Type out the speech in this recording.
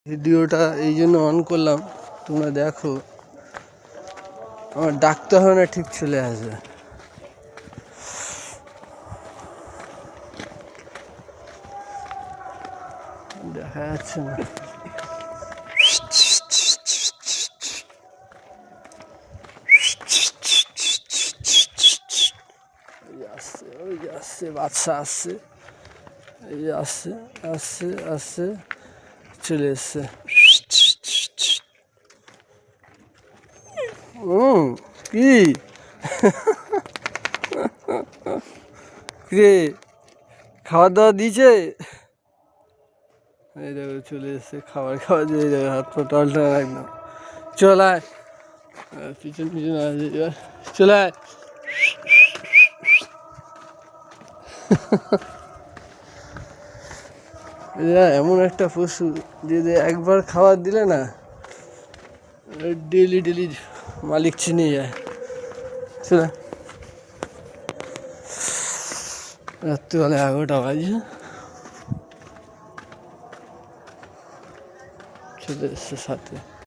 ভিডিওটা এই জন্য অন করলাম, তোমরা দেখো আমার ডাকতে হবে না, ঠিক চলে আসবে। দেখা যাচ্ছে না। ওই আসছে বাচ্চা, আসছে, এই আসছে আসছে আসছে, চলে এসছে। কি রে, খাওয়া দাওয়া দিয়েছে? এই দেখো চলে এসছে, খাবার খাওয়া দিয়ে দেখো হাত পা টলটা একদম। চলায় পিছন পিছন আসে, চলায়। এমন একটা পশু যে একবার খাবার দিলে না ডেলি ডেলি মালিক চিনে যায়। চলে রাত্রিবেলা 11টা বাজে, চলে এসছে সাথে।